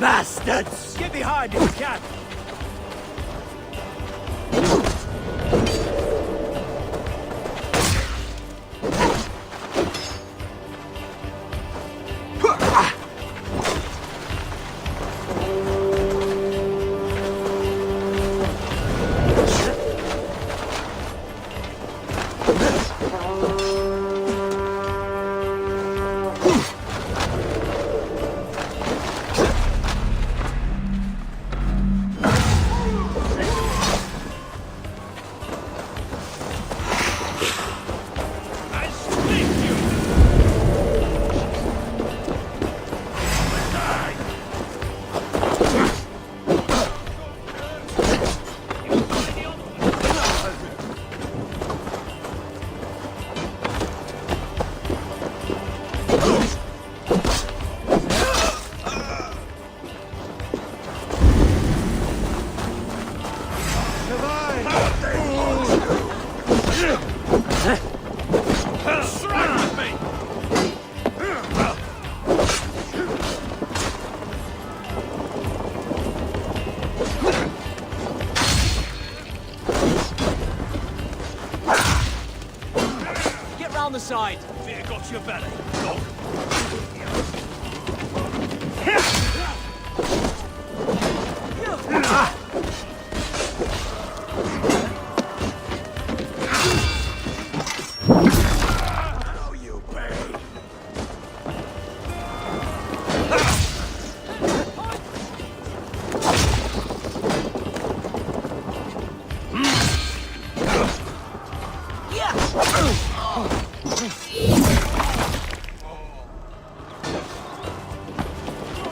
Bastards! Get behind if you can! Round the side. Fear got your belly, dog. Oh, you pay.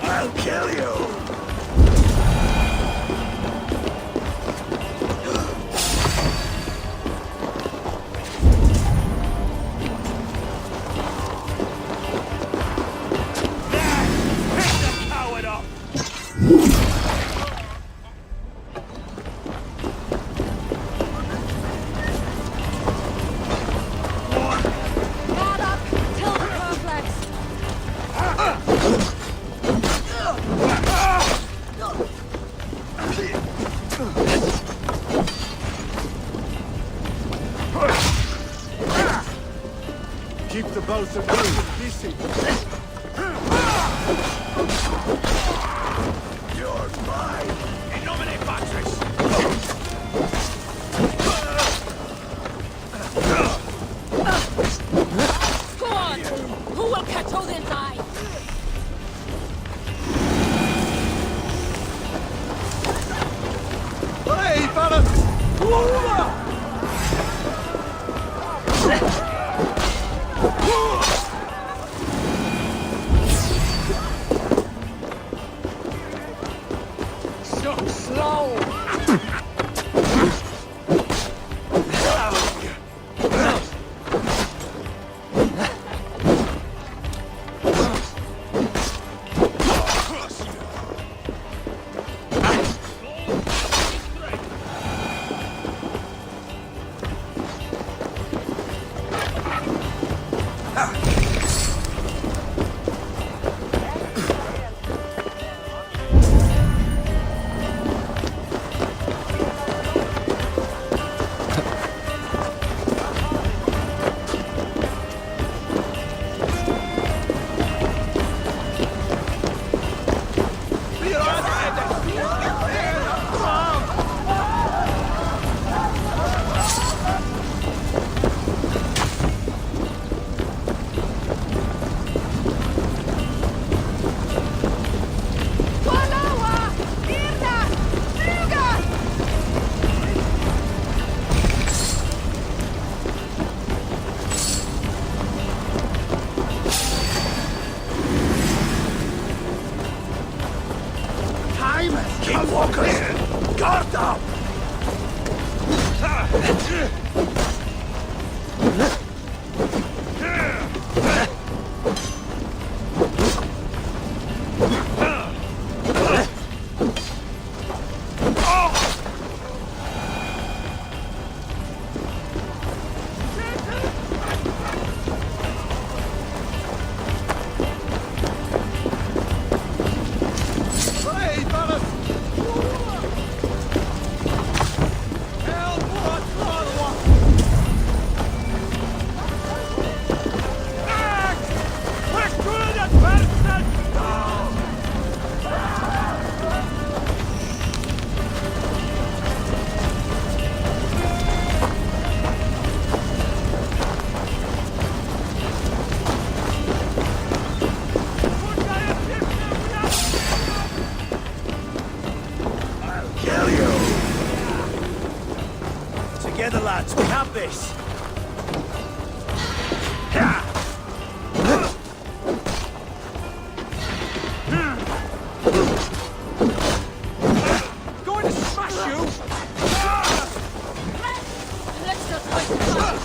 I'll kill you! Pick the coward up! Keep the both of you busy. You're mine. In nomine Patris. Go on! Who will catch all their eye? Hey, fella! So slow! together, lads. We have this. Going to smash you! Let's just wait and fight.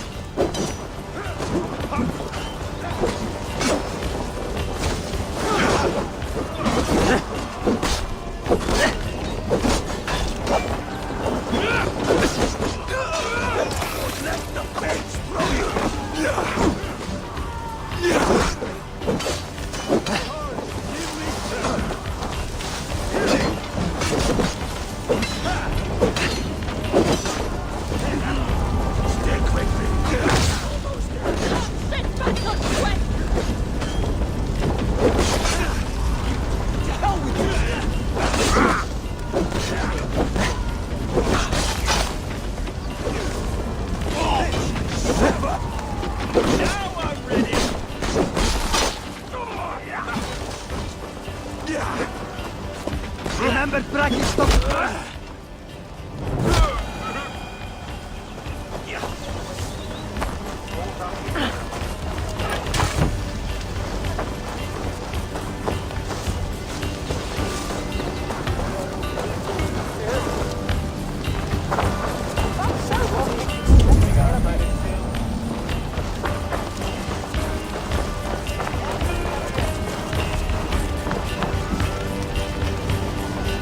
Sit back, not sweat! Hell with you! Now I'm ready! Remember practice stop.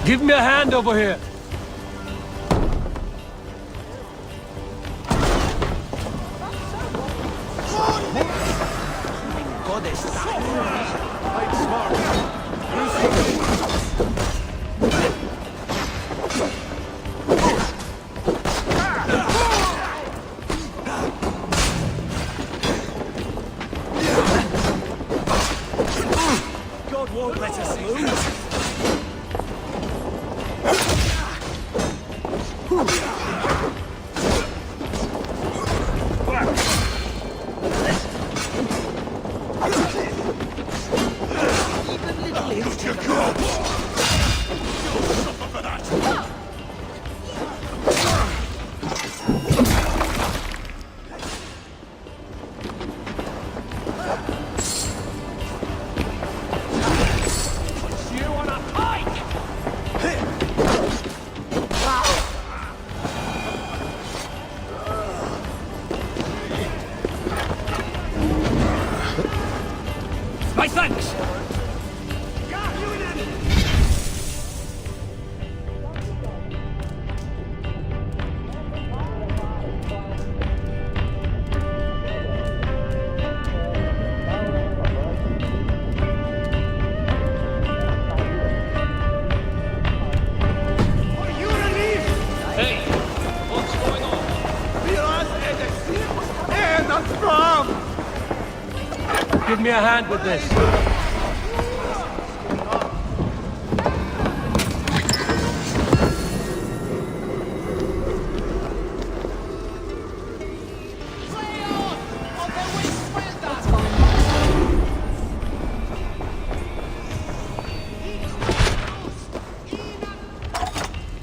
Give me a hand over here. God won't let us lose. My thanks! Hey, what's going on? Give me a hand with this.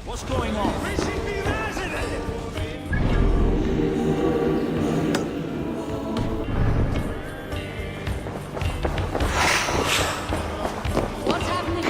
What's going on? What's happening?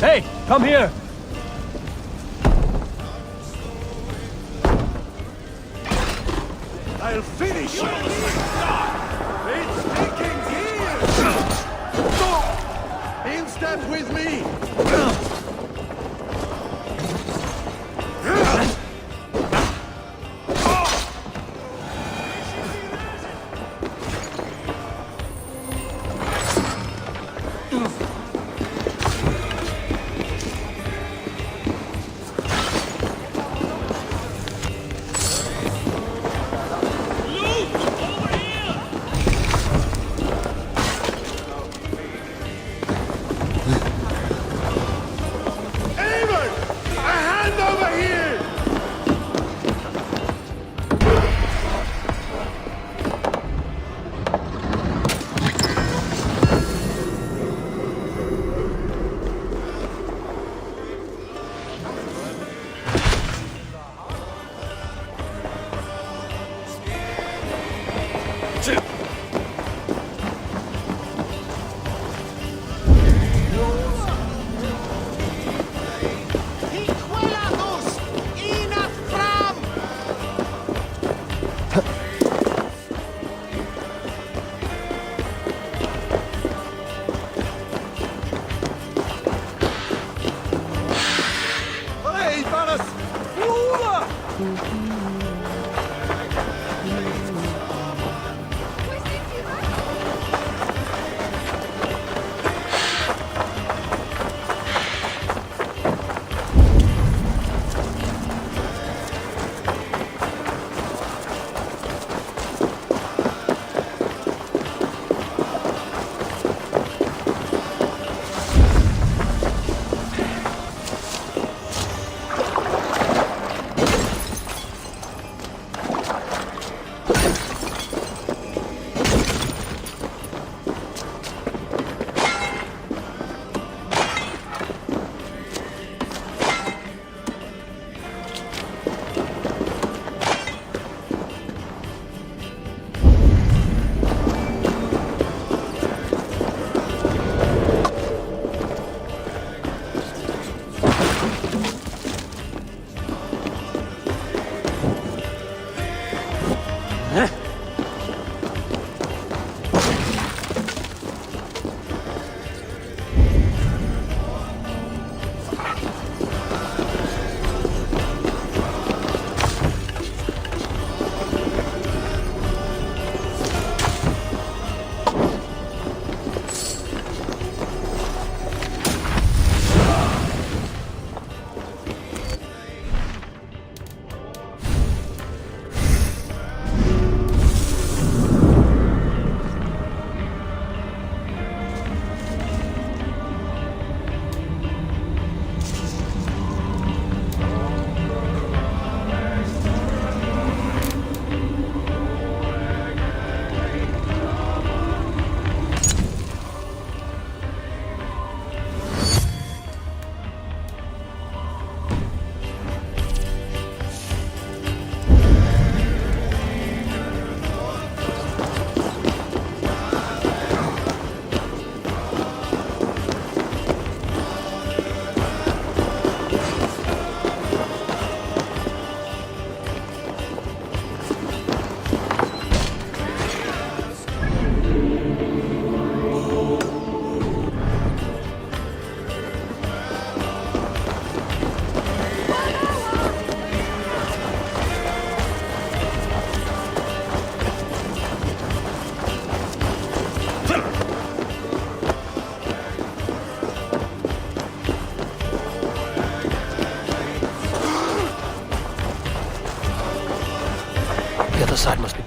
Hey, come here! I'll finish you! It's taking years! In step with me!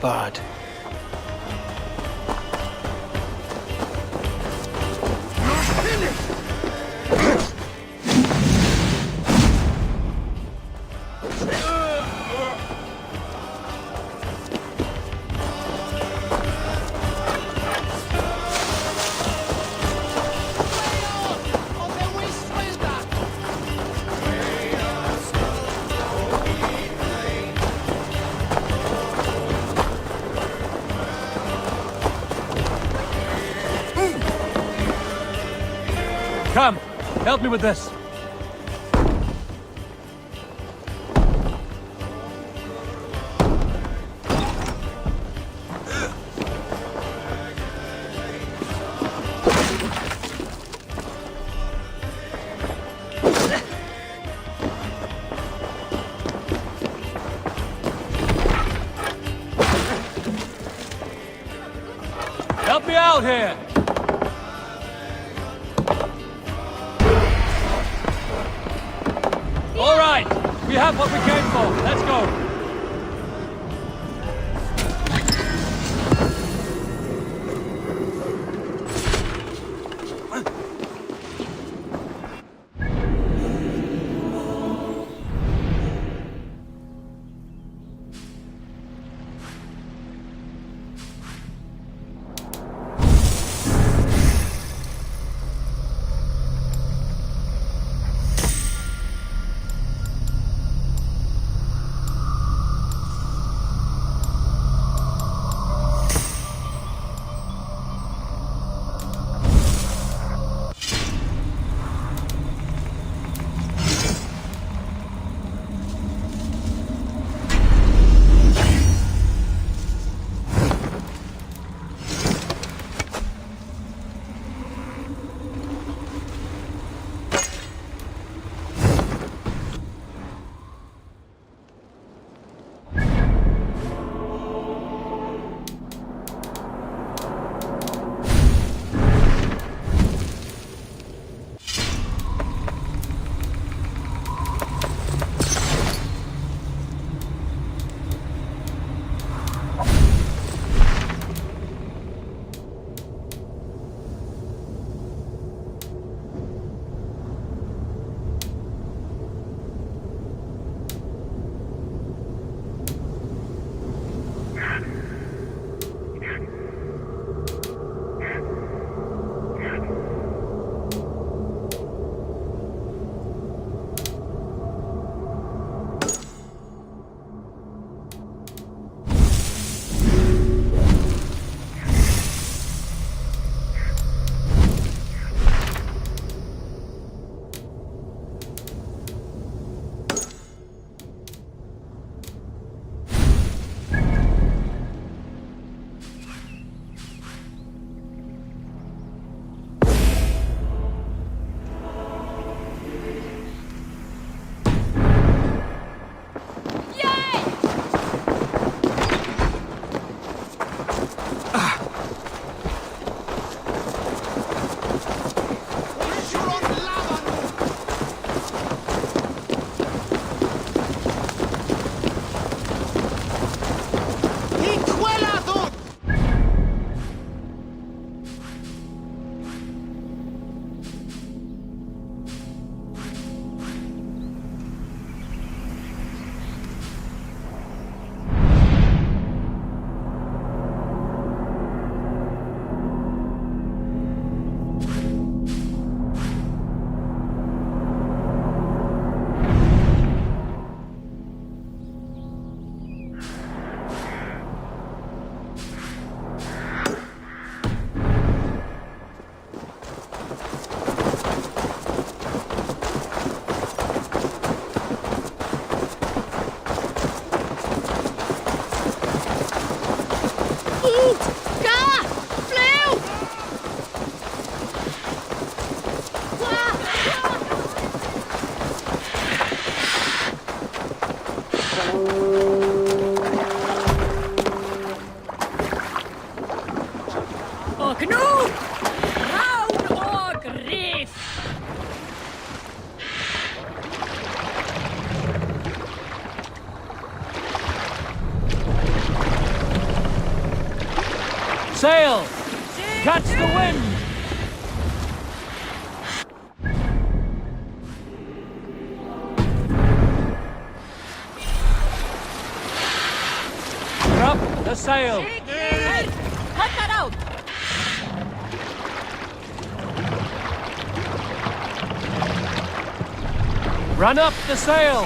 bad. Come, help me with this. Help me out here! All right, we have what we came for. Let's go. Sail! Catch the wind! Drop the sail! Hey! Cut that out! Run up the sail!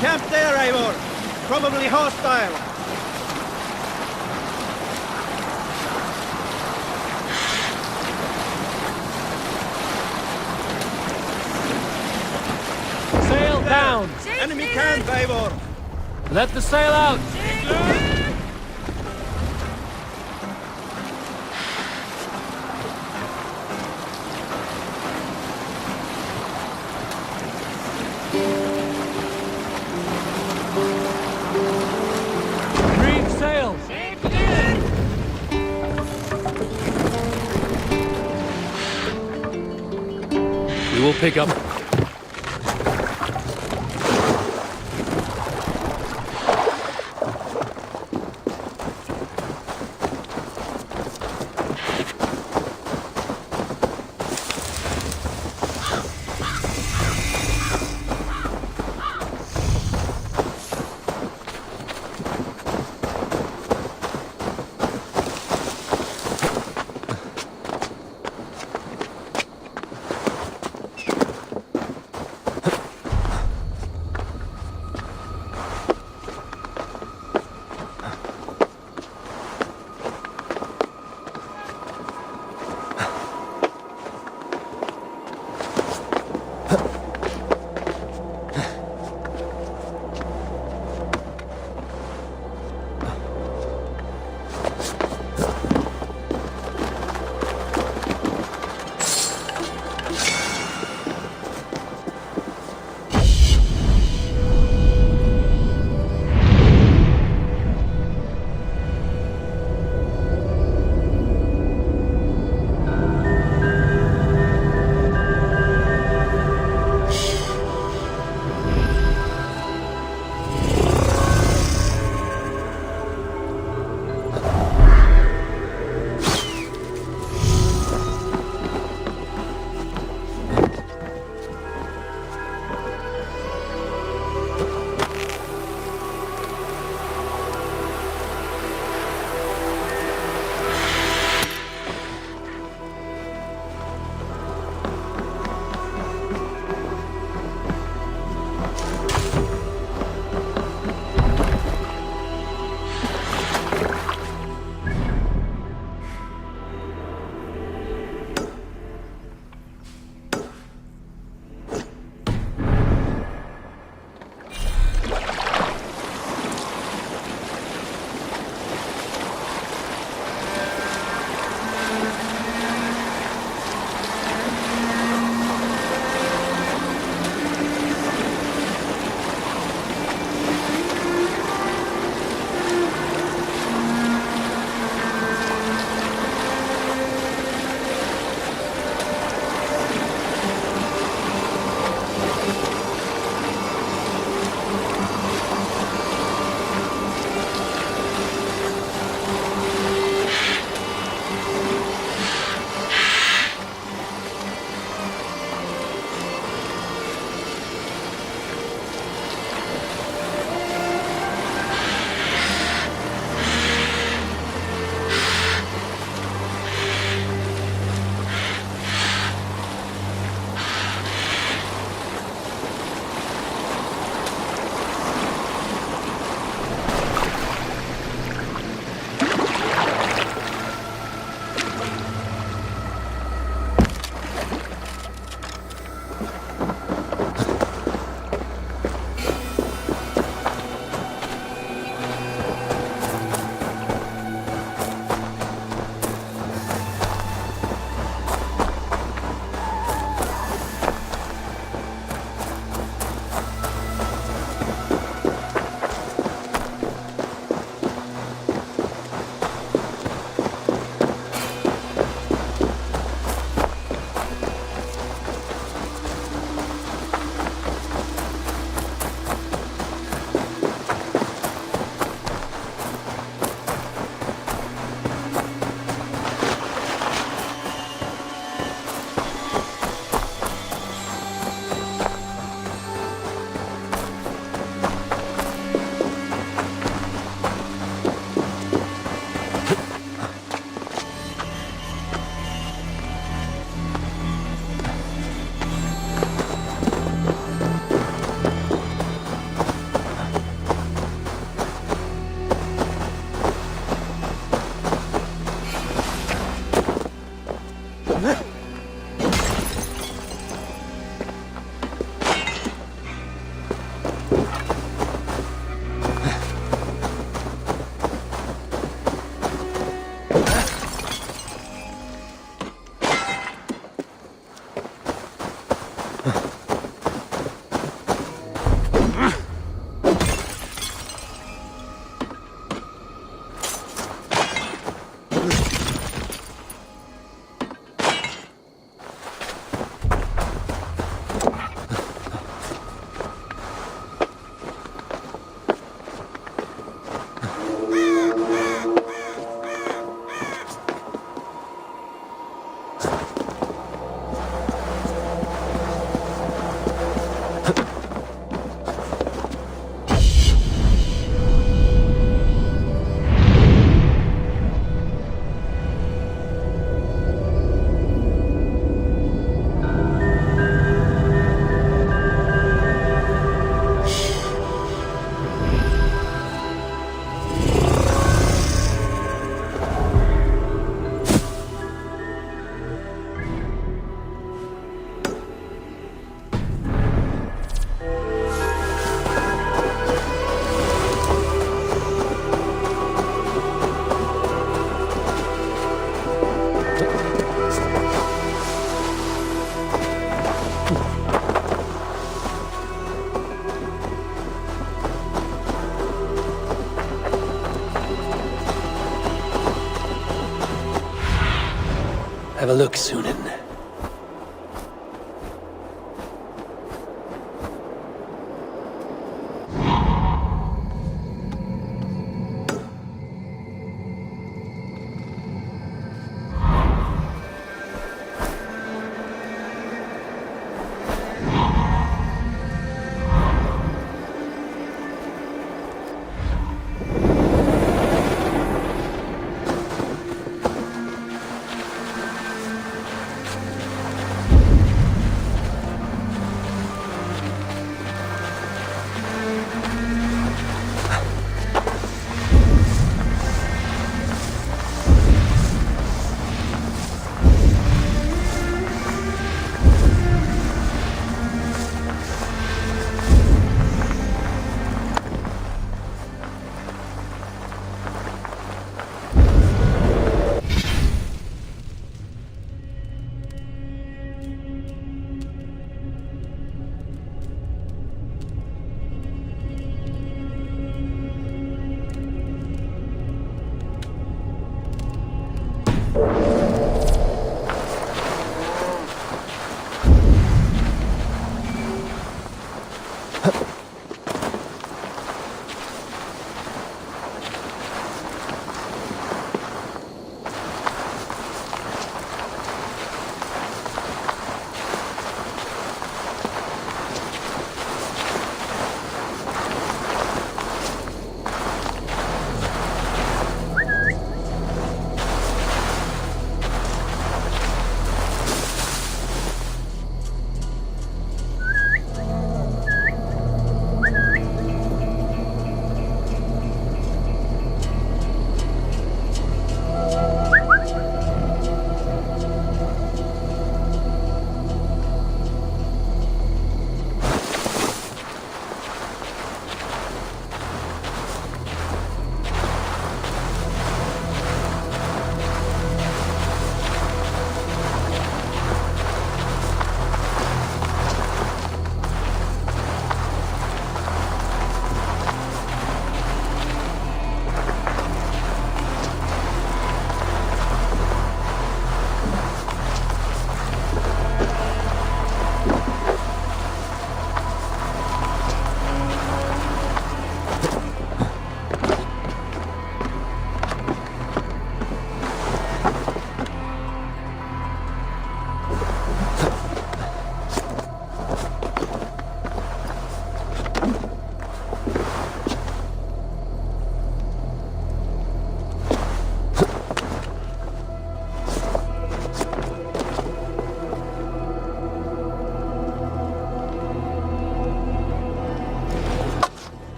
Camp there, Eivor! Probably hostile! Sail down! Enemy camp, Eivor! Let the sail out! Reef sails! We will pick up.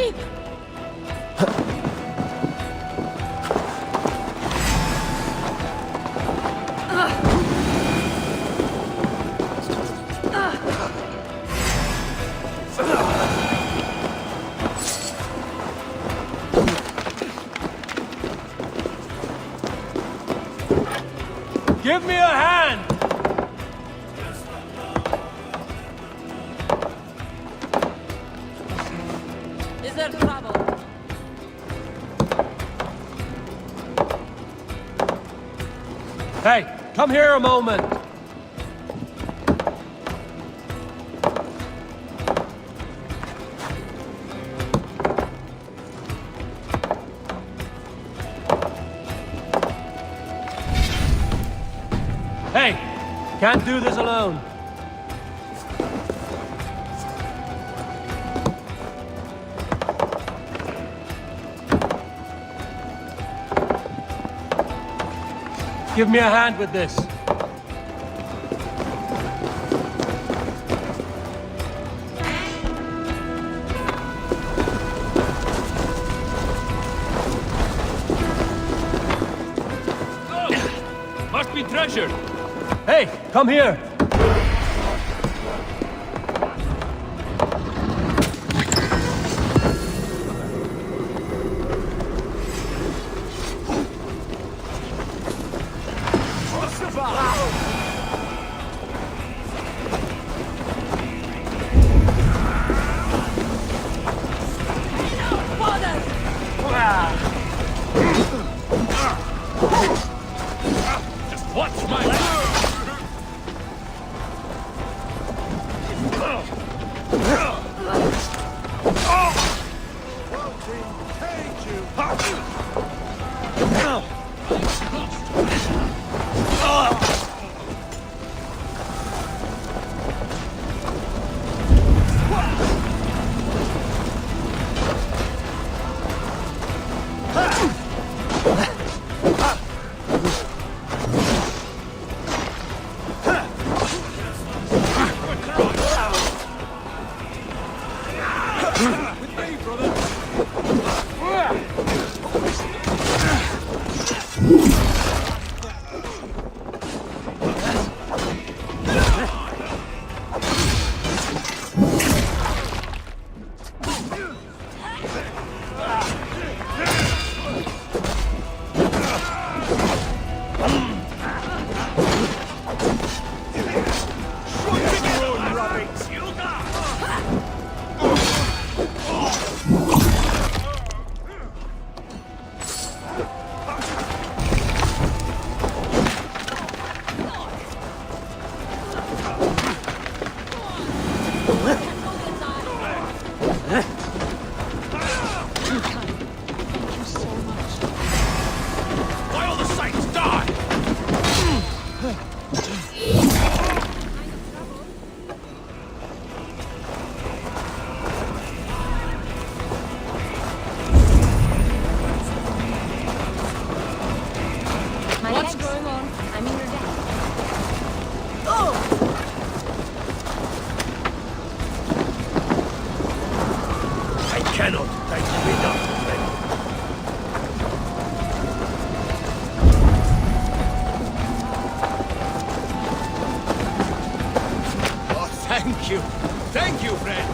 Leave! Give me a hand! Is there trouble? Hey, come here a moment. Hey, can't do this alone. Give me a hand with this. Oh, must be treasure. Hey, come here. Just watch my... What's going on? I'm in your debt. I cannot thank you enough, friend. Oh, thank you. Thank you, friend.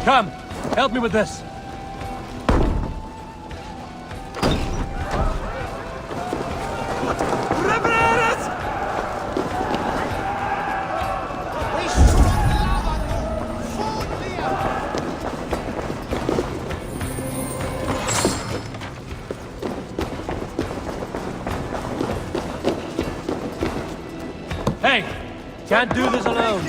Come, help me with this. Hey, can't do this alone.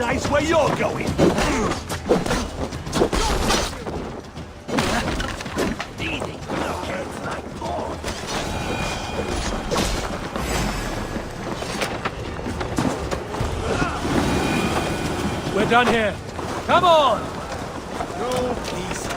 jeopardize where you're going. Easy. Heads like corn. We're done here. Come on! No peace.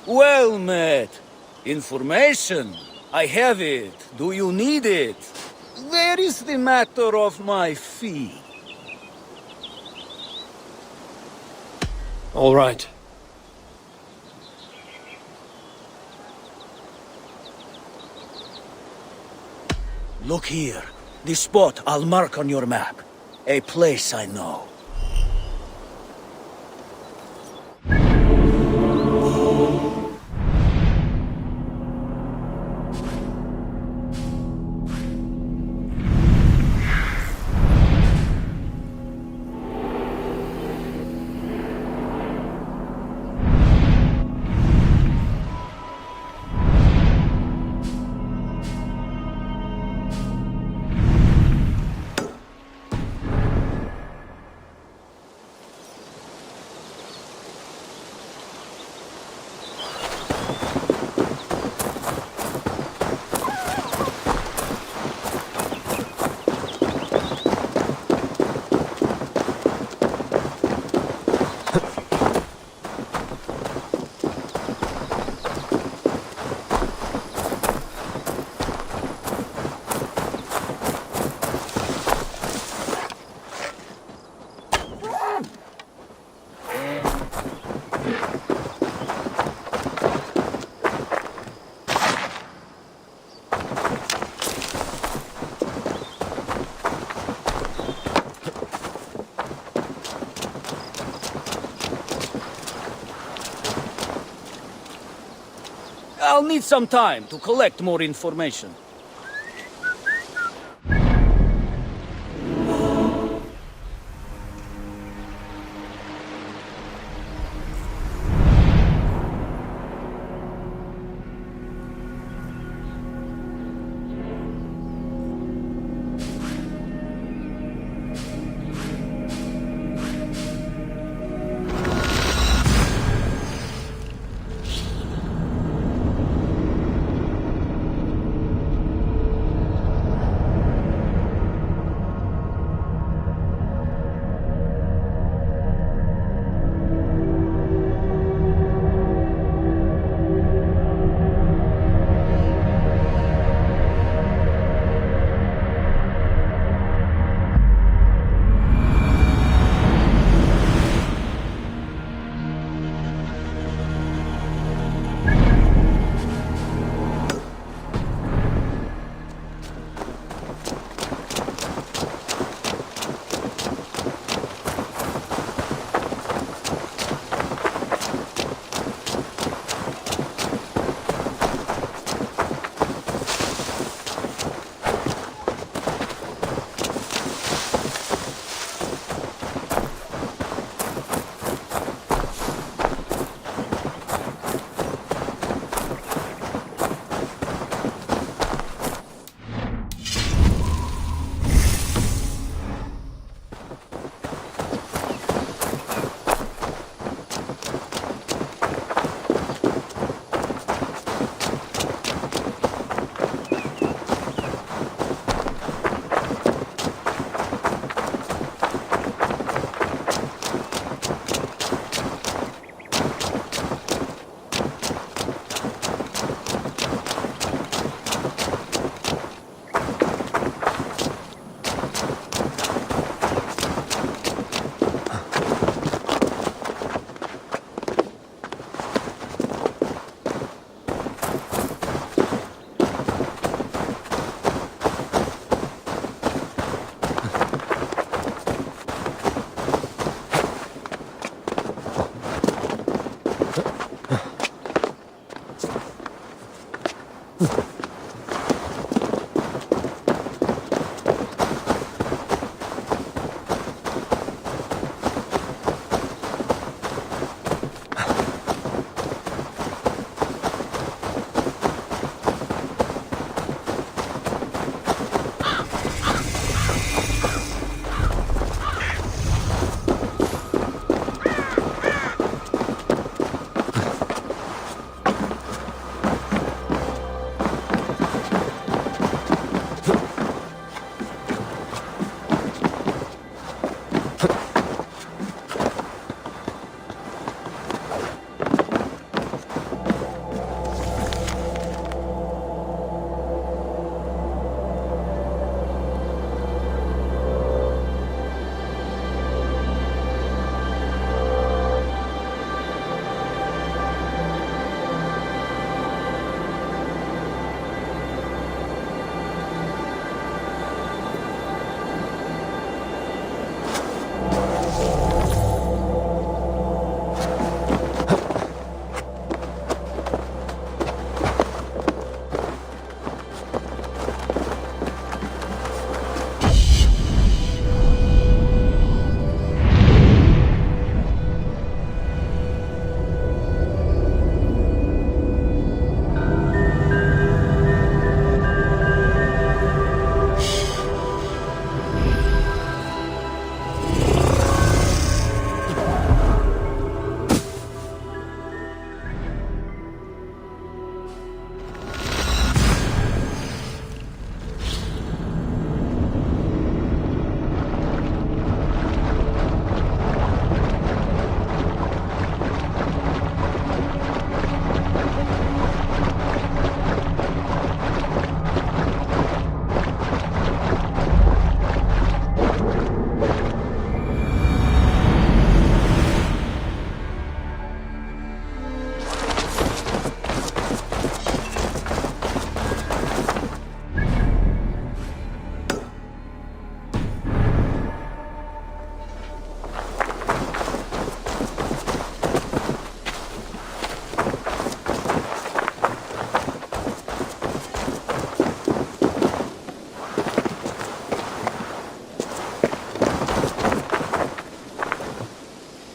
Well met. Information. I have it. Do you need it? Where is the matter of my fee? All right. Look here. The spot I'll mark on your map. A place I know. I'll need some time to collect more information.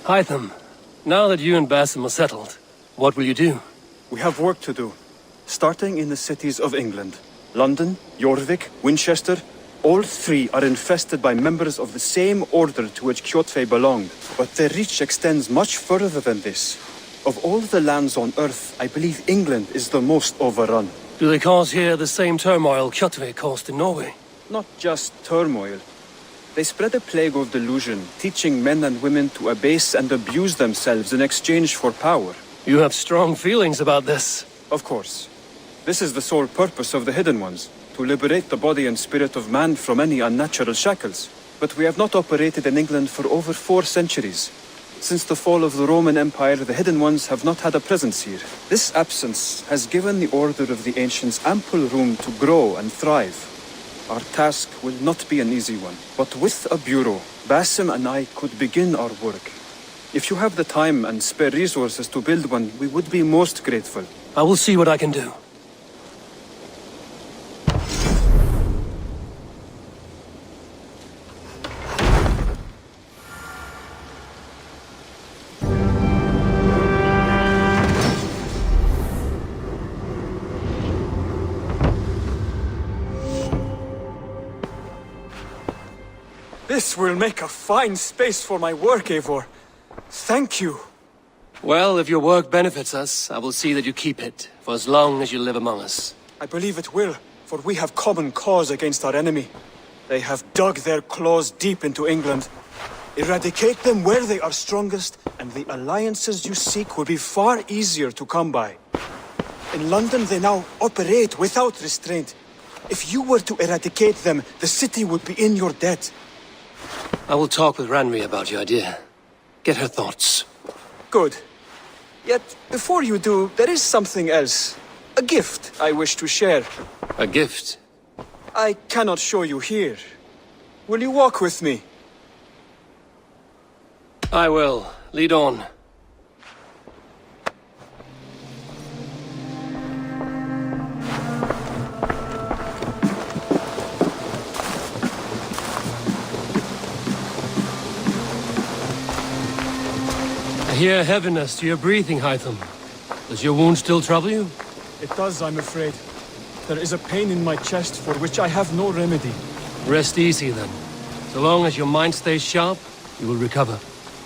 Hytham, now that you and Basim are settled, what will you do? We have work to do, starting in the cities of England. London, Jorvik, Winchester, all three are infested by members of the same order to which Kjotve belonged, but their reach extends much further than this. Of all the lands on Earth, I believe England is the most overrun. Do they cause here the same turmoil Kjotve caused in Norway? Not just turmoil. They spread a plague of delusion, teaching men and women to abase and abuse themselves in exchange for power. You have strong feelings about this. Of course. This is the sole purpose of the Hidden Ones, to liberate the body and spirit of man from any unnatural shackles. But we have not operated in England for over 4 centuries. Since the fall of the Roman Empire, the Hidden Ones have not had a presence here. This absence has given the Order of the Ancients ample room to grow and thrive. Our task will not be an easy one, but with a bureau, Basim and I could begin our work. If you have the time and spare resources to build one, we would be most grateful. I will see what I can do. This will make a fine space for my work, Eivor. Thank you. Well, if your work benefits us, I will see that you keep it, for as long as you live among us. I believe it will, for we have common cause against our enemy. They have dug their claws deep into England. Eradicate them where they are strongest, and the alliances you seek will be far easier to come by. In London, they now operate without restraint. If you were to eradicate them, the city would be in your debt. I will talk with Ranri about your idea. Get her thoughts. Good. Yet, before you do, there is something else. A gift I wish to share. A gift? I cannot show you here. Will you walk with me? I will. Lead on. I hear heaviness to your breathing, Hytham. Does your wound still trouble you? It does, I'm afraid. There is a pain in my chest for which I have no remedy. Rest easy, then. So long as your mind stays sharp, you will recover.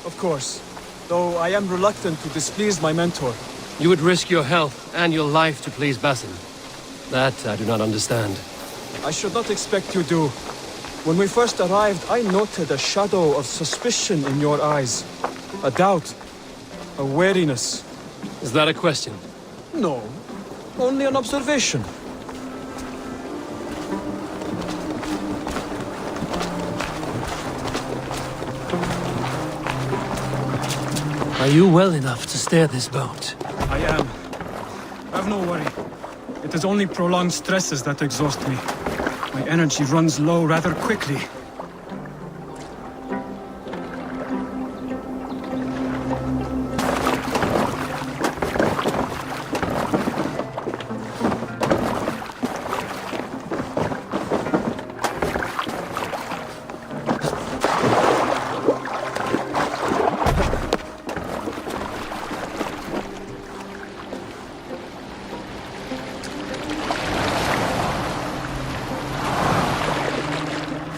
Of course. Though I am reluctant to displease my mentor. You would risk your health and your life to please Basim. That I do not understand. I should not expect you do. When we first arrived, I noted a shadow of suspicion in your eyes. A doubt. A wariness. Is that a question? No. Only an observation. Are you well enough to steer this boat? I am. Have no worry. It is only prolonged stresses that exhaust me. My energy runs low rather quickly.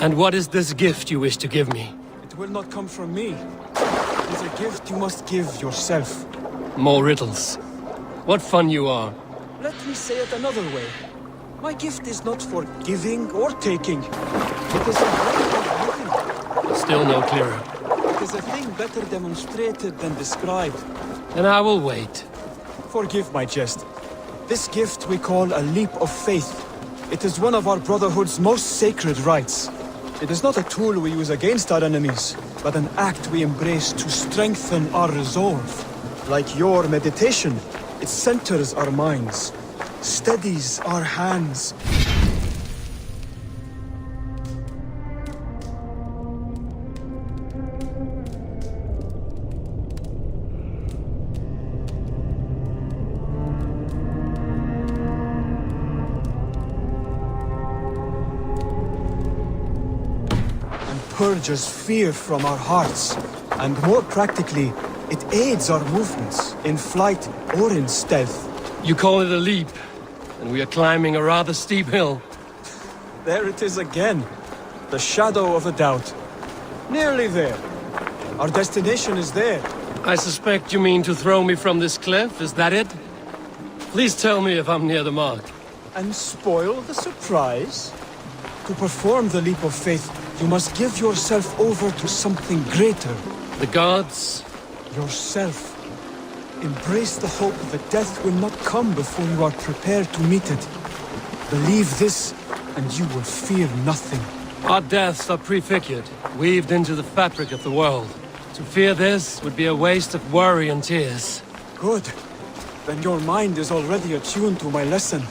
And what is this gift you wish to give me? It will not come from me. It is a gift you must give yourself. More riddles. What fun you are. Let me say it another way. My gift is not for giving or taking. It is a way of living. Still no clearer. It is a thing better demonstrated than described. Then I will wait. Forgive my jest. This gift we call a leap of faith. It is one of our Brotherhood's most sacred rites. It is not a tool we use against our enemies, but an act we embrace to strengthen our resolve. Like your meditation, it centers our minds, steadies our hands. Purges fear from our hearts. And more practically, it aids our movements, in flight or in stealth. You call it a leap, and we are climbing a rather steep hill. There it is again. The shadow of a doubt. Nearly there. Our destination is there. I suspect you mean to throw me from this cliff, is that it? Please tell me if I'm near the mark. And spoil the surprise? To perform the leap of faith, you must give yourself over to something greater. The gods? Yourself. Embrace the hope that death will not come before you are prepared to meet it. Believe this, and you will fear nothing. Our deaths are prefigured, weaved into the fabric of the world. To fear this would be a waste of worry and tears. Good. Then your mind is already attuned to my lesson.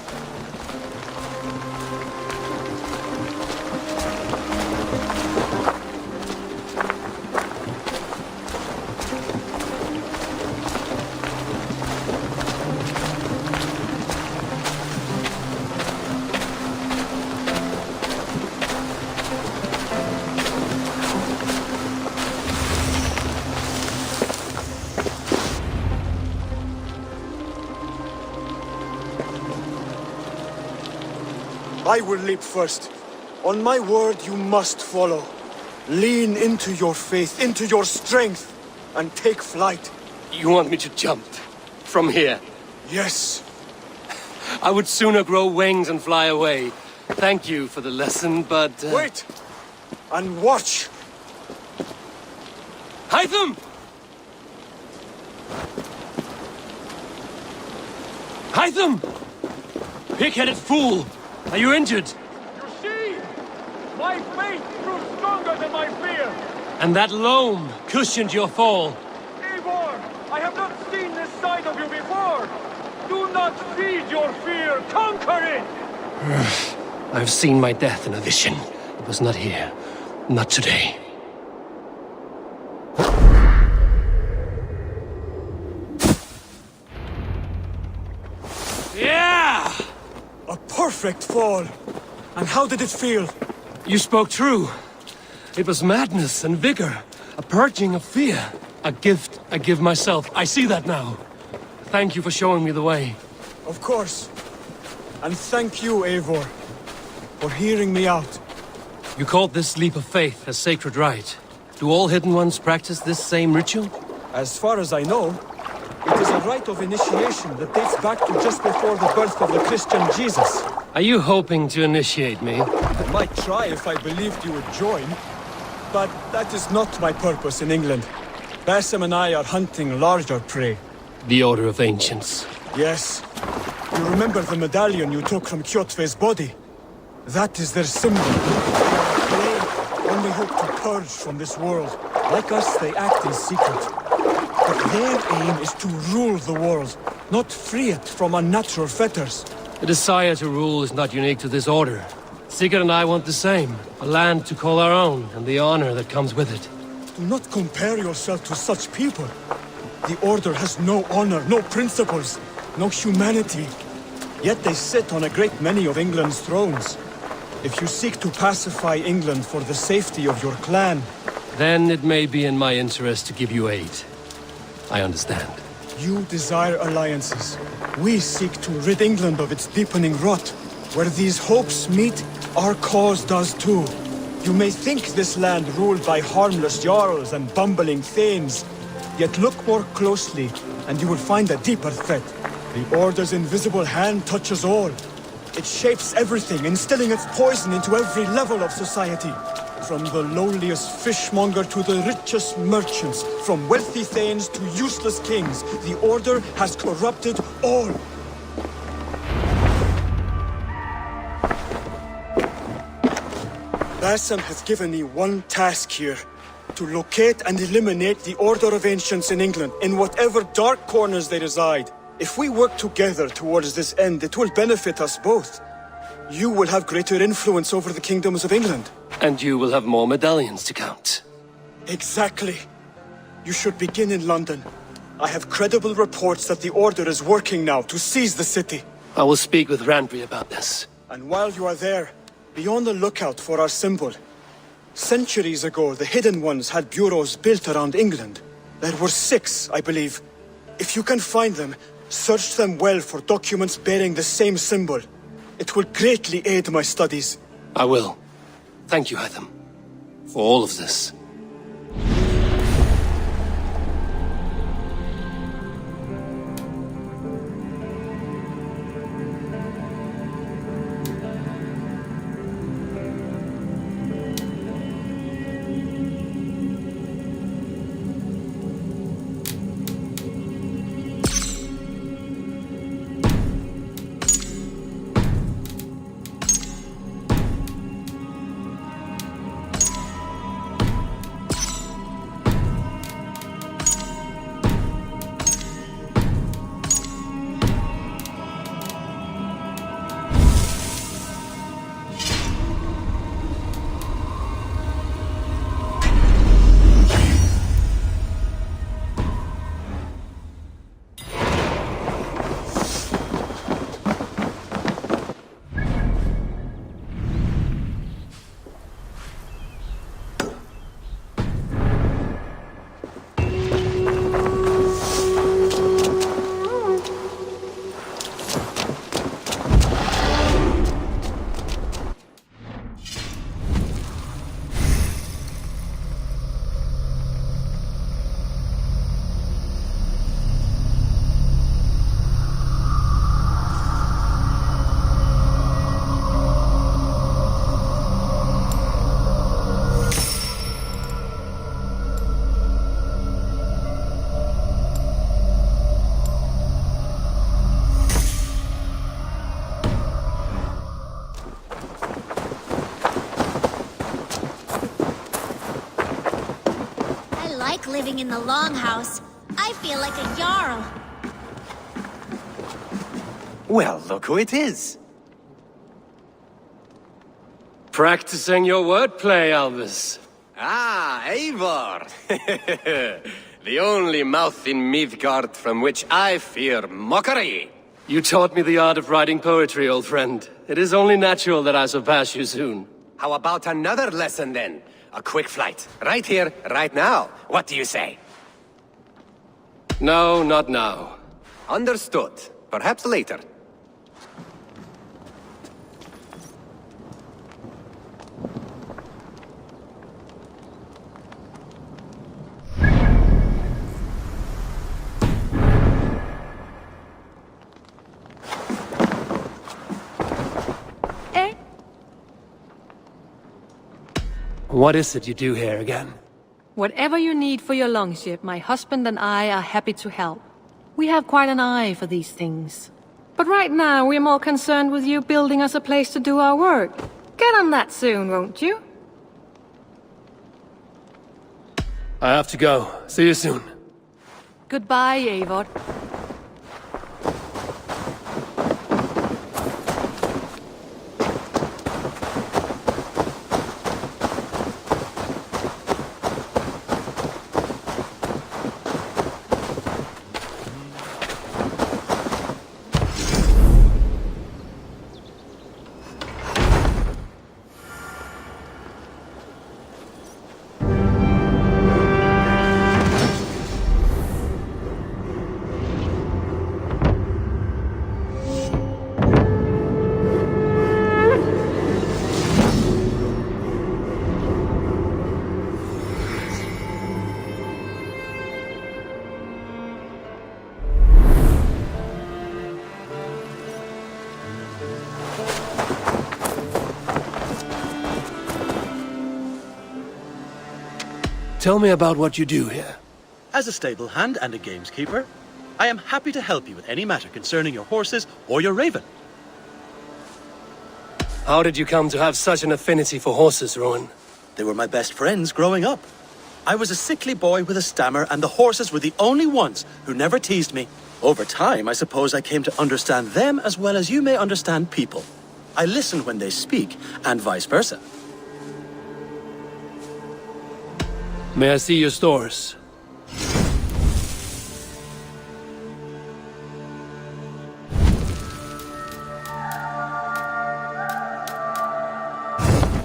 I will leap first. On my word, you must follow. Lean into your faith, into your strength, and take flight. You want me to jump? From here? Yes. I would sooner grow wings and fly away. Thank you for the lesson, but... Wait! And watch! Hytham! Hytham! Pig-headed fool! Are you injured? You see? My faith grew stronger than my fear. And that loam cushioned your fall. Eivor, I have not seen this side of you before. Do not feed your fear, conquer it! I've seen my death in a vision. It was not here. Not today. Yeah! A perfect fall! And how did it feel? You spoke true. It was madness and vigor. A purging of fear. A gift I give myself. I see that now. Thank you for showing me the way. Of course. And thank you, Eivor, for hearing me out. You called this leap of faith a sacred rite. Do all Hidden Ones practice this same ritual? As far as I know, it is a rite of initiation that dates back to just before the birth of the Christian Jesus. Are you hoping to initiate me? I might try if I believed you would join, but that is not my purpose in England. Basim and I are hunting larger prey. The Order of Ancients. Yes. You remember the medallion you took from Kjotve's body? That is their symbol. They only hope to purge from this world. Like us, they act in secret. But their aim is to rule the world, not free it from unnatural fetters. The desire to rule is not unique to this order. Sigurd and I want the same. A land to call our own, and the honor that comes with it. Do not compare yourself to such people. The Order has no honor, no principles, no humanity. Yet they sit on a great many of England's thrones. If you seek to pacify England for the safety of your clan... Then it may be in my interest to give you aid. I understand. You desire alliances. We seek to rid England of its deepening rot. Where these hopes meet, our cause does too. You may think this land ruled by harmless jarls and bumbling thanes. Yet look more closely, and you will find a deeper threat. The Order's invisible hand touches all. It shapes everything, instilling its poison into every level of society. From the lowliest fishmonger to the richest merchants, from wealthy thanes to useless kings, the Order has corrupted all. Basim has given me one task here. To locate and eliminate the Order of Ancients in England, in whatever dark corners they reside. If we work together towards this end, it will benefit us both. You will have greater influence over the kingdoms of England. And you will have more medallions to count. Exactly. You should begin in London. I have credible reports that the Order is working now to seize the city. I will speak with Randry about this. And while you are there, be on the lookout for our symbol. Centuries ago, the Hidden Ones had bureaus built around England. There were 6, I believe. If you can find them, search them well for documents bearing the same symbol. It will greatly aid my studies. I will. Thank you, Hytham, for all of this. Living in the Longhouse. I feel like a Jarl. Well, look who it is. Practicing your wordplay, Albus. Ah, Eivor! The only mouth in Midgard from which I fear mockery. You taught me the art of writing poetry, old friend. It is only natural that I surpass you soon. How about another lesson then? A quick flight. Right here, right now. What do you say? No, not now. Understood. Perhaps later. What is it you do here again? Whatever you need for your longship, my husband and I are happy to help. We have quite an eye for these things. But right now, we're more concerned with you building us a place to do our work. Get on that soon, won't you? I have to go. See you soon. Goodbye, Eivor. Tell me about what you do here. As a stable hand and a gameskeeper, I am happy to help you with any matter concerning your horses or your raven. How did you come to have such an affinity for horses, Rowan? They were my best friends growing up. I was a sickly boy with a stammer, and the horses were the only ones who never teased me. Over time, I suppose I came to understand them as well as you may understand people. I listen when they speak, and vice versa. May I see your stores?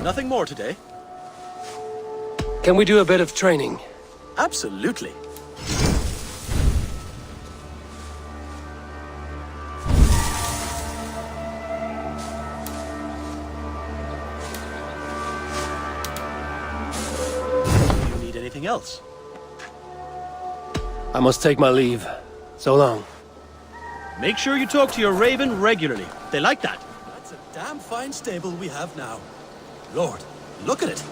Nothing more today? Can we do a bit of training? Absolutely. Do you need anything else? I must take my leave. So long. Make sure you talk to your raven regularly. They like that. That's a damn fine stable we have now. Lord, look at it.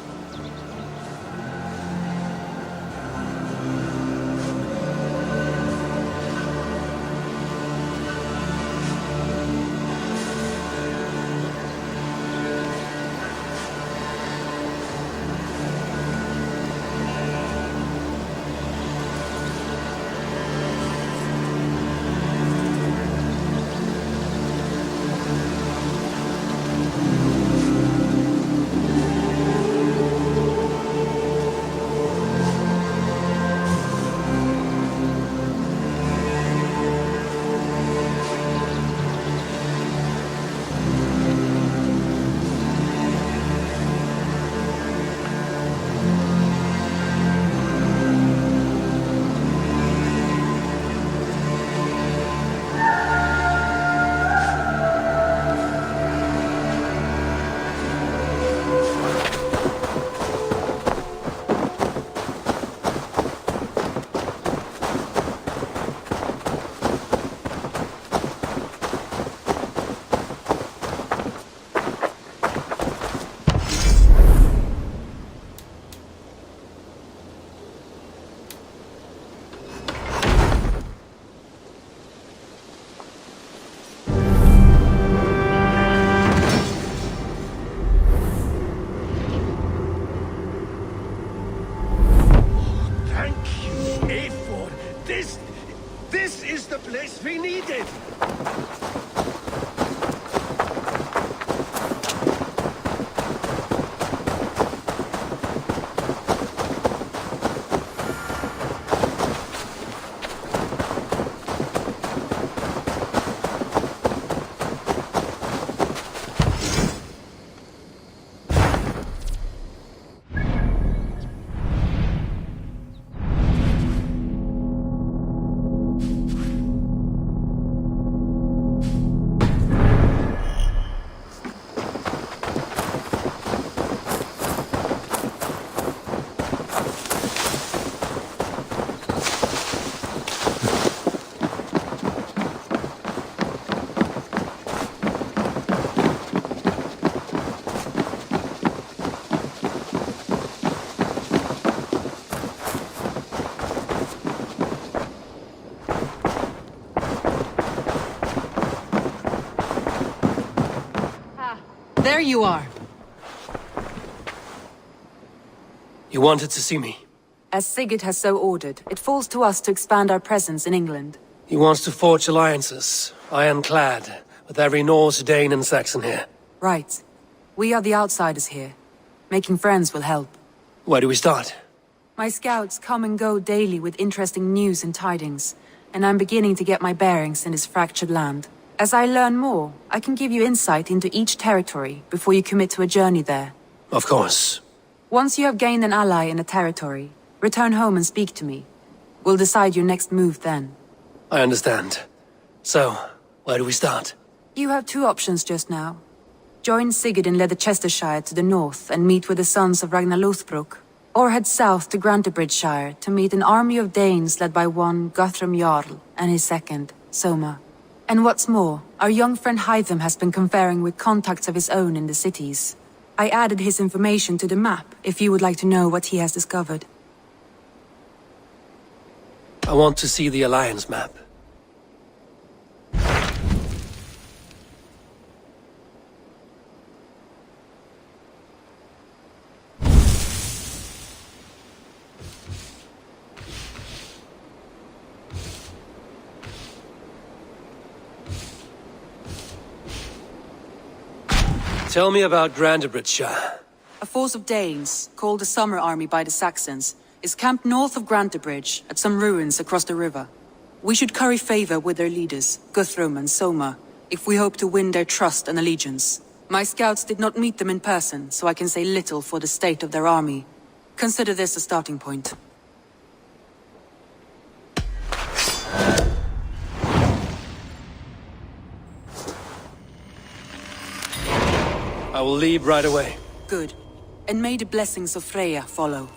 This is the place we needed! There you are. You wanted to see me? As Sigurd has so ordered, it falls to us to expand our presence in England. He wants to forge alliances, ironclad, with every Norse, Dane and Saxon here. Right. We are the outsiders here. Making friends will help. Where do we start? My scouts come and go daily with interesting news and tidings, and I'm beginning to get my bearings in this fractured land. As I learn more, I can give you insight into each territory before you commit to a journey there. Of course. Once you have gained an ally in a territory, return home and speak to me. We'll decide your next move then. I understand. So, where do we start? You have two options just now. Join Sigurd in Leicestershire to the north and meet with the sons of Ragnar Lothbrok, or head south to Grantebridgeshire to meet an army of Danes led by one Guthrum Jarl and his second, Soma. And what's more, our young friend Hytham has been conferring with contacts of his own in the cities. I added his information to the map, if you would like to know what he has discovered. I want to see the Alliance map. Tell me about Grantebridgeshire. A force of Danes, called the Summer Army by the Saxons, is camped north of Grantebridge at some ruins across the river. We should curry favor with their leaders, Guthrum and Soma, if we hope to win their trust and allegiance. My scouts did not meet them in person, so I can say little for the state of their army. Consider this a starting point. I will leave right away. Good. And may the blessings of Freya follow.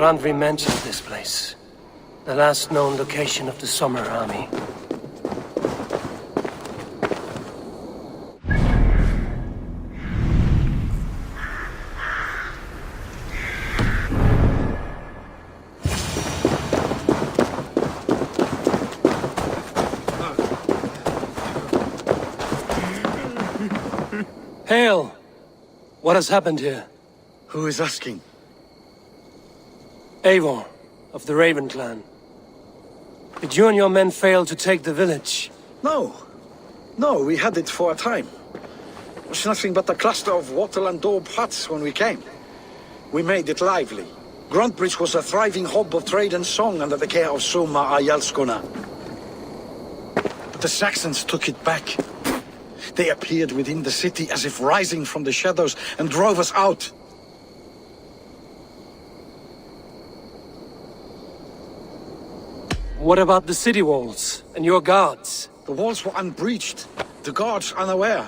Randvi mentioned this place. The last known location of the Summer Army. Hail! What has happened here? Who is asking? Eivor, of the Raven clan. Did you and your men fail to take the village? No. No, we had it for a time. It was nothing but a cluster of wattle and daub huts when we came. We made it lively. Gruntbridge was a thriving hub of trade and song under the care of Soma Ayalskona. But the Saxons took it back. They appeared within the city as if rising from the shadows and drove us out. What about the city walls and your guards? The walls were unbreached, the guards unaware.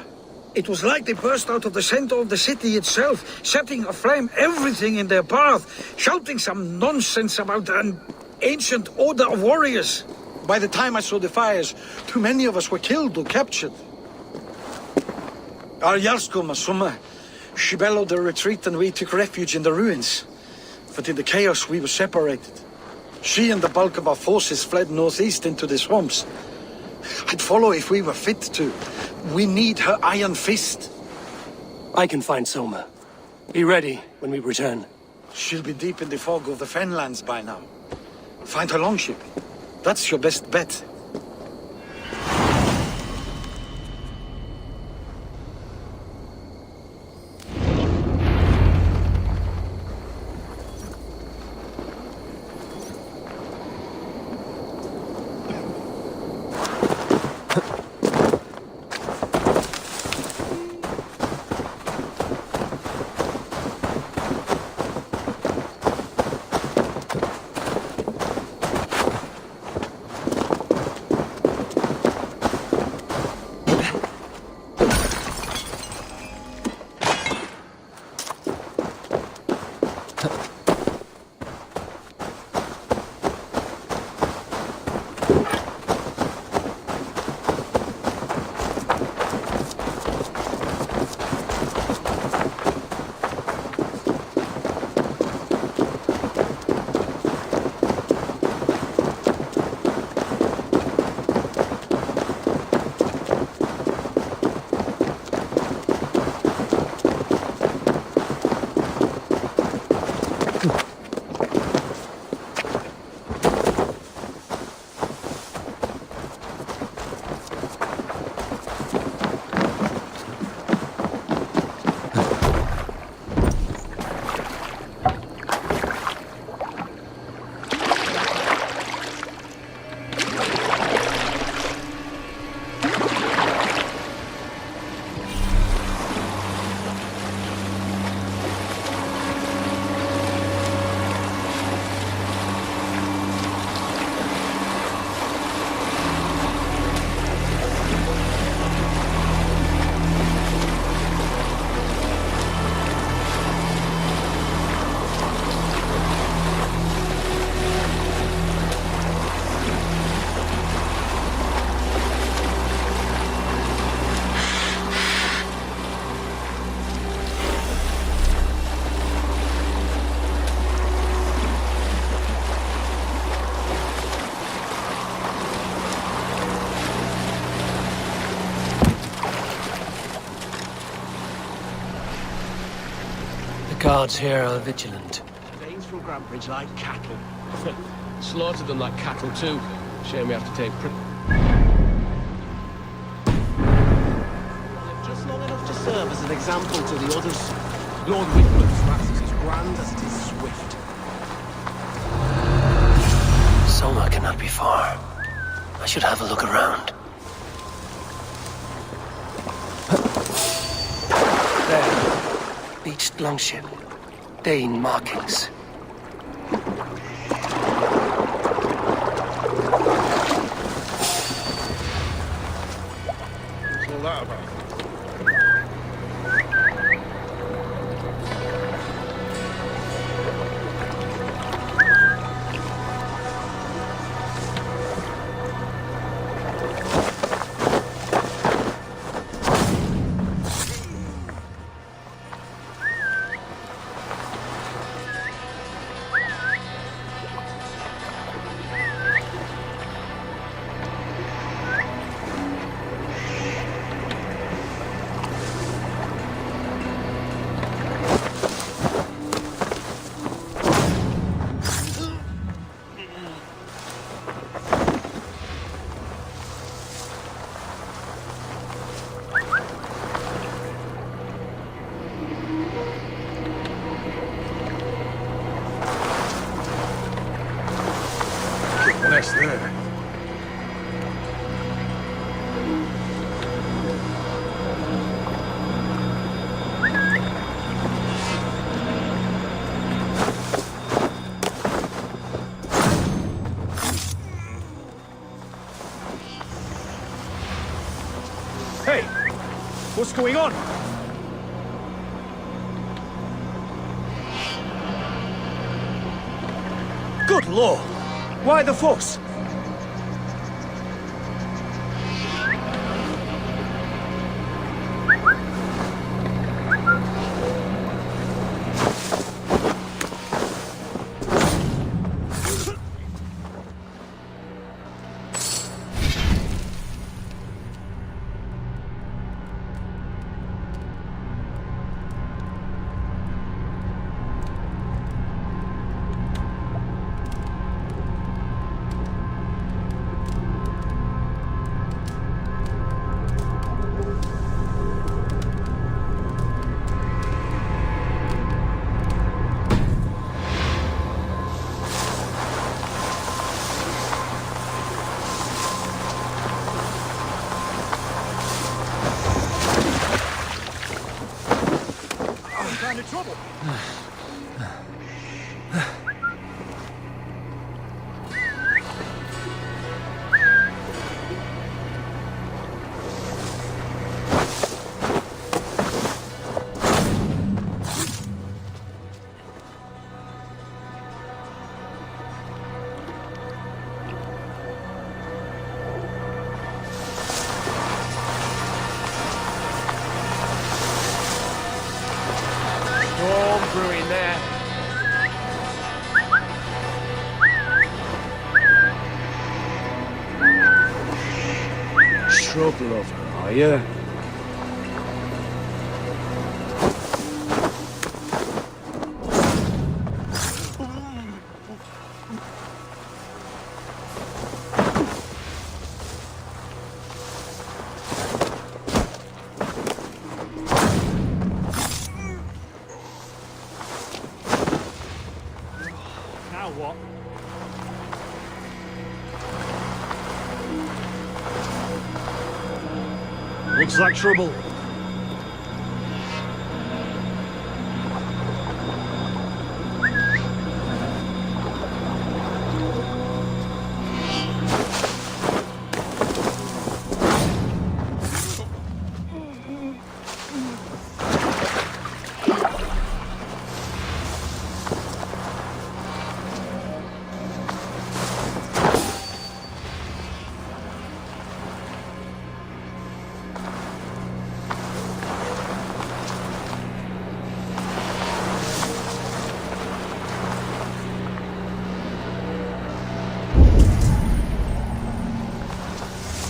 It was like they burst out of the center of the city itself, setting aflame everything in their path, shouting some nonsense about an ancient order of warriors. By the time I saw the fires, too many of us were killed or captured. Our Jarlskum, Summa, she bellowed a retreat and we took refuge in the ruins. But in the chaos we were separated. She and the bulk of our forces fled northeast into the swamps. I'd follow if we were fit to. We need her iron fist. I can find Soma. Be ready when we return. She'll be deep in the fog of the Fenlands by now. Find her longship. That's your best bet. guards here are vigilant. Danes from Grantbridge like cattle. Slaughtered them like cattle too. Shame we have to take just long enough to serve as an example to the others. Lord Wickham's wrath is as grand as it is swift. Soma cannot be far. I should have a look around. There. Beached longship. Dane markings. What's all that about? What's there? Hey! What's going on? Good lord! Why the fuss? Kind of trouble. Storm brewing there. Shrub lover, are you? Now what? Looks like trouble.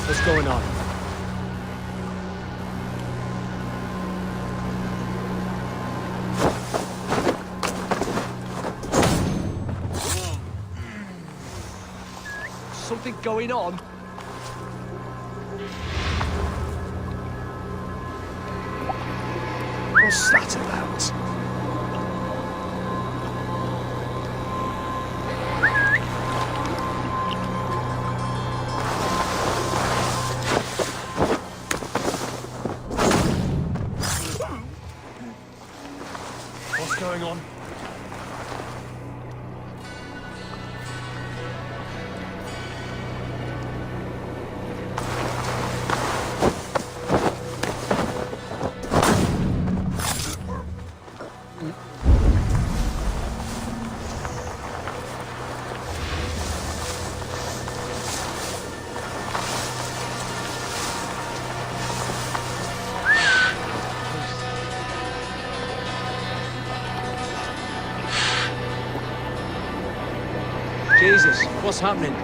What's going on? something going on? What's that about? What's going on? Jesus, what's happening?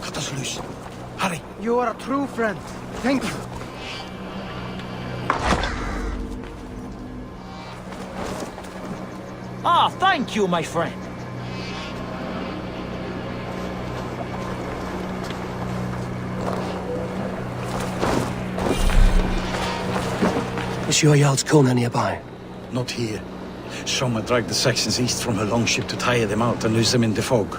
Cut us loose. Hurry. You are a true friend. Thank you. Ah, thank you, my friend. Is your Jarl's corner nearby? Not here. Soma dragged the Saxons east from her longship to tire them out and lose them in the fog.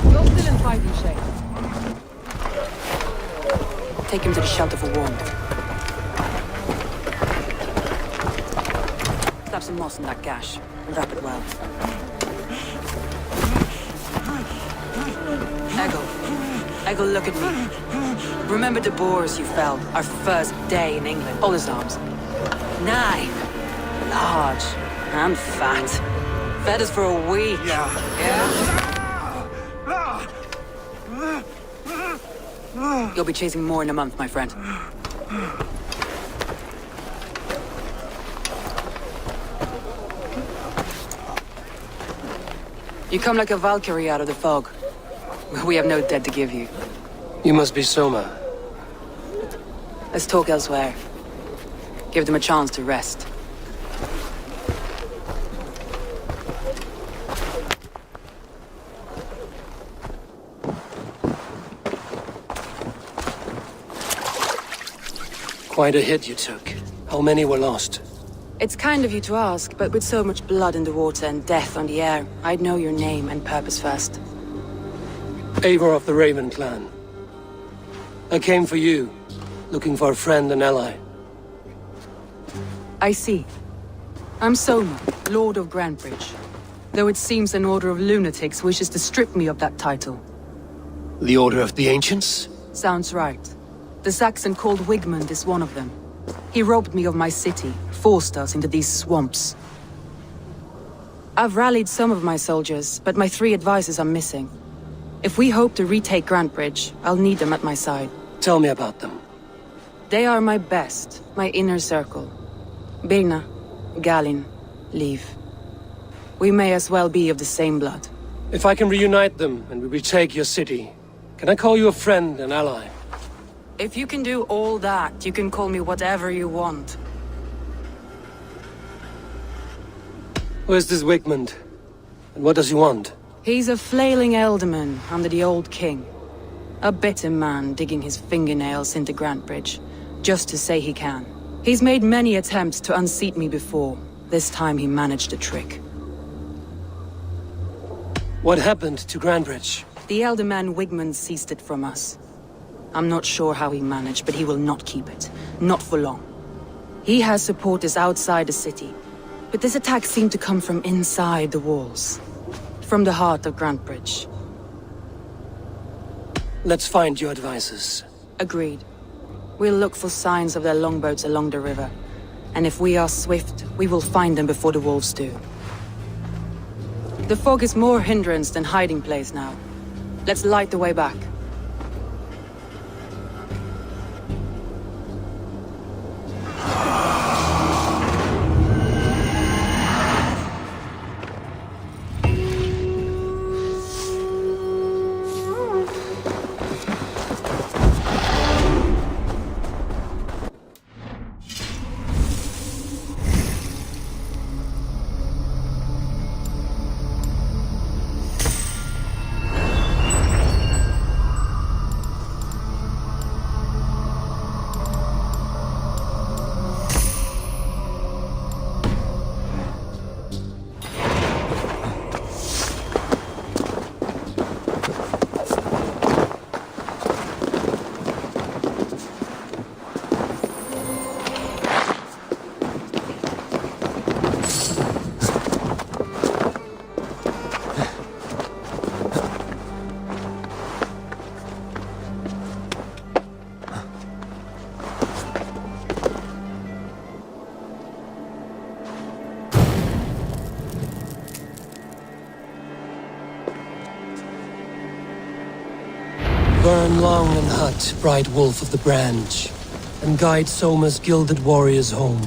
You're still in fighting shape. Take him to the shelter for warmth. Slap some moss in that gash and wrap it well. Eggle, look at me. Remember the boars you felled our first day in England? All his arms. 9. Large and fat. Fed us for a week. Yeah? You'll be chasing more in a month, my friend. You come like a Valkyrie out of the fog. We have no dead to give you. You must be Soma. Let's talk elsewhere. Give them a chance to rest. Quite a hit you took. How many were lost? It's kind of you to ask, but with so much blood in the water and death on the air, I'd know your name and purpose first. Eivor of the Raven clan. I came for you, looking for a friend and ally. I see. I'm Soma, Lord of Grantebridge. Though it seems an order of lunatics wishes to strip me of that title. The Order of the Ancients? Sounds right. The Saxon called Wigmund is one of them. He robbed me of my city, forced us into these swamps. I've rallied some of my soldiers, but my 3 advisors are missing. If we hope to retake Grantebridge, I'll need them at my side. Tell me about them. They are my best, my inner circle. Birna, Galin, Leave. We may as well be of the same blood. If I can reunite them and we retake your city, can I call you a friend and ally? If you can do all that, you can call me whatever you want. Who is this Wigmund? And what does he want? He's a flailing elderman under the old king. A bitter man digging his fingernails into Grantebridge, just to say he can. He's made many attempts to unseat me before. This time he managed the trick. What happened to Grantebridge? The elderman Wigmund seized it from us. I'm not sure how he managed, but he will not keep it. Not for long. He has supporters outside the city, but this attack seemed to come from inside the walls. From the heart of Grantebridge. Let's find your advisors. Agreed. We'll look for signs of their longboats along the river. And if we are swift, we will find them before the wolves do. The fog is more hindrance than hiding place now. Let's light the way back. Burn long and hot, bright wolf of the branch, and guide Soma's gilded warriors home.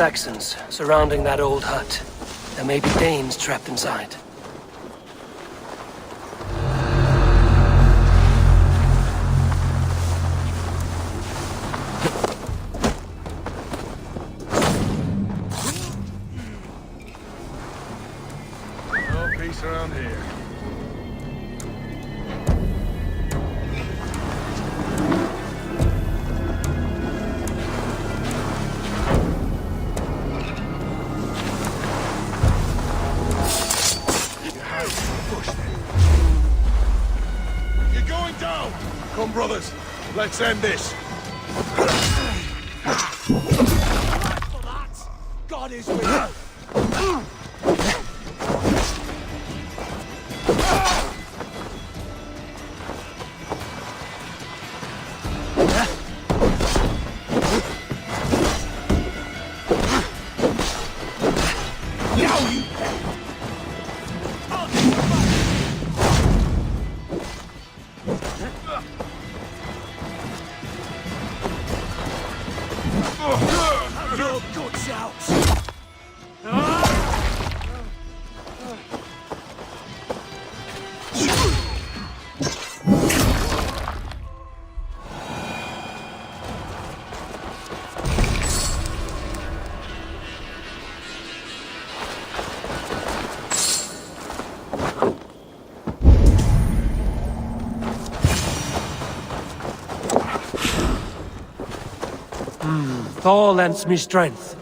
Saxons surrounding that old hut. There may be Danes trapped inside. No peace around here. Come, brothers. Let's end this. God is with you. Your guts out! Thor lends me strength.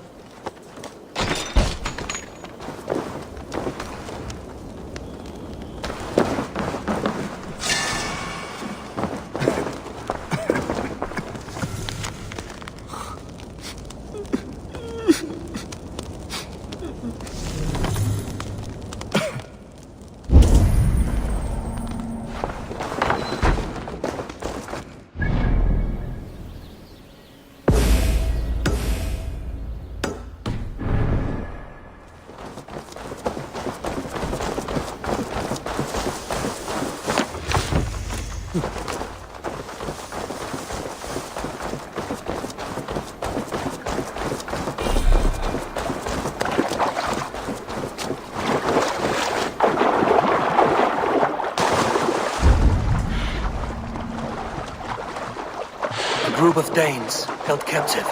A group of Danes held captive.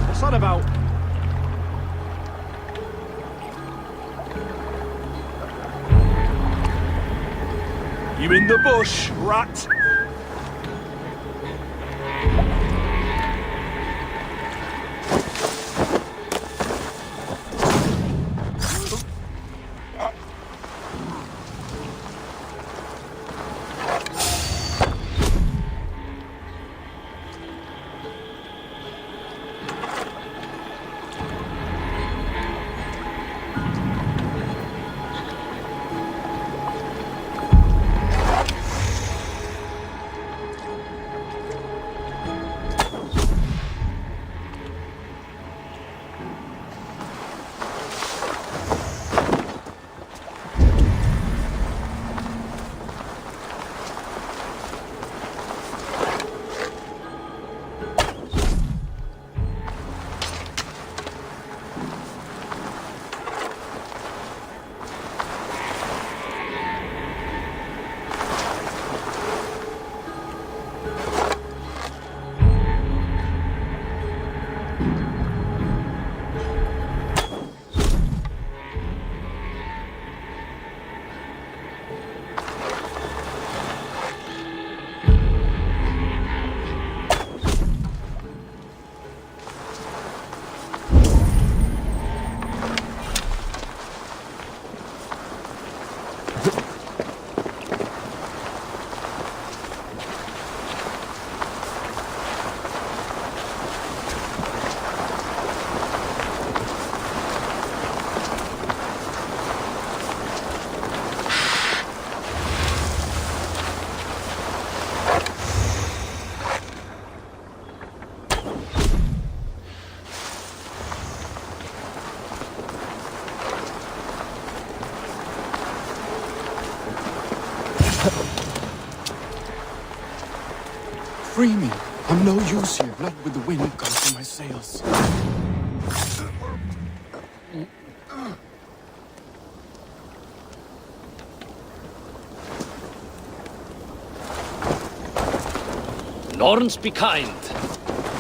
What's that about? You in the bush, rat? Free me. I'm no use here, not with the wind gone from my sails. Norns be kind.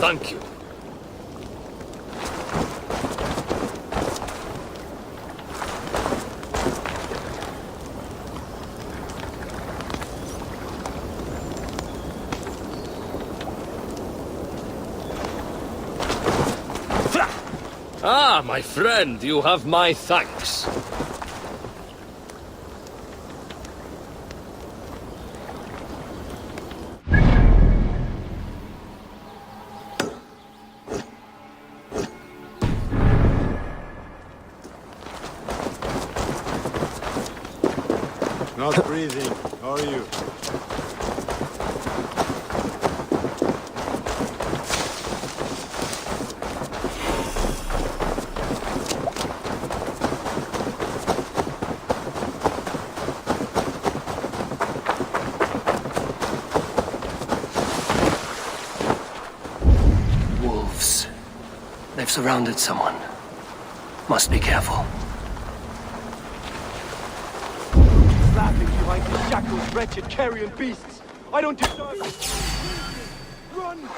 Thank you. Ah, my friend, you have my thanks. Not breathing. How are you? Wolves. They've surrounded someone. Must be careful. Laughing behind these shackles, wretched carrion beasts. I don't deserve. Run!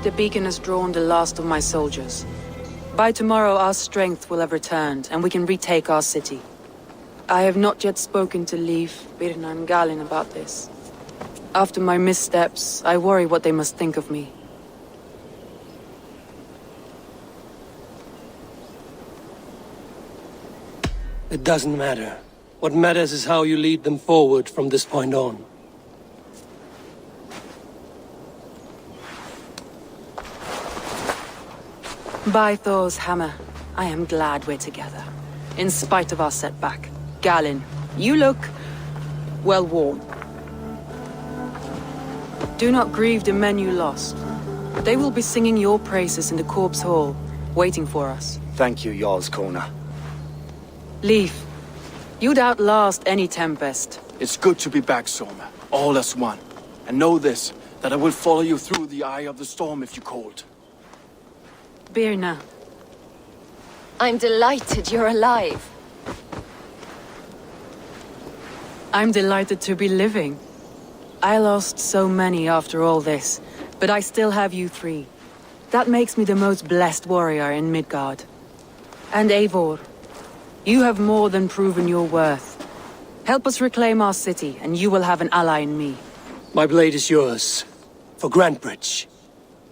The beacon has drawn the last of my soldiers. By tomorrow our strength will have returned, and we can retake our city. I have not yet spoken to Leif, Birna and Galin about this. After my missteps, I worry what they must think of me. It doesn't matter. What matters is how you lead them forward from this point on. By Thor's hammer, I am glad we're together. In spite of our setback. Galen, you look... well worn. Do not grieve the men you lost. They will be singing your praises in the Corpse Hall, waiting for us. Thank you, Jarl's Kona. Leaf, you'd outlast any tempest. It's good to be back, Soma. All as one. And know this, that I will follow you through the eye of the storm if you called. Birna. I'm delighted you're alive. I'm delighted to be living. I lost so many after all this, but I still have you three. That makes me the most blessed warrior in Midgard. And Eivor, you have more than proven your worth. Help us reclaim our city, and you will have an ally in me. My blade is yours. For Grantebridge.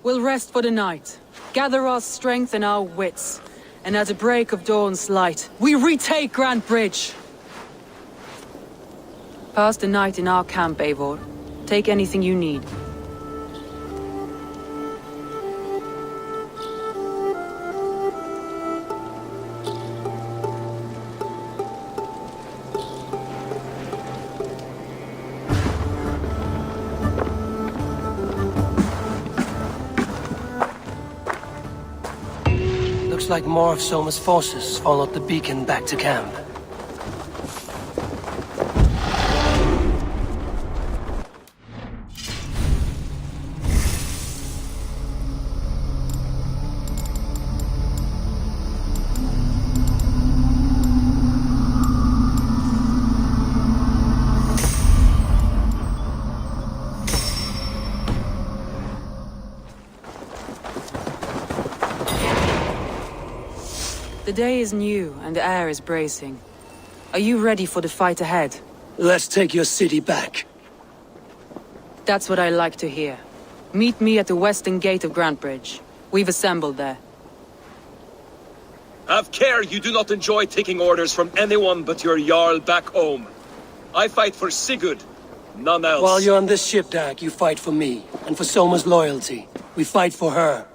We'll rest for the night, gather our strength and our wits, and at the break of dawn's light, we retake Grantebridge! Pass the night in our camp, Eivor. Take anything you need. Looks like more of Soma's forces followed the beacon back to camp. The day is new, and the air is bracing. Are you ready for the fight ahead? Let's take your city back. That's what I like to hear. Meet me at the western gate of Grantebridge. We've assembled there. Have care you do not enjoy taking orders from anyone but your Jarl back home. I fight for Sigurd, none else. While you're on this ship, Dag, you fight for me, and for Soma's loyalty. We fight for her.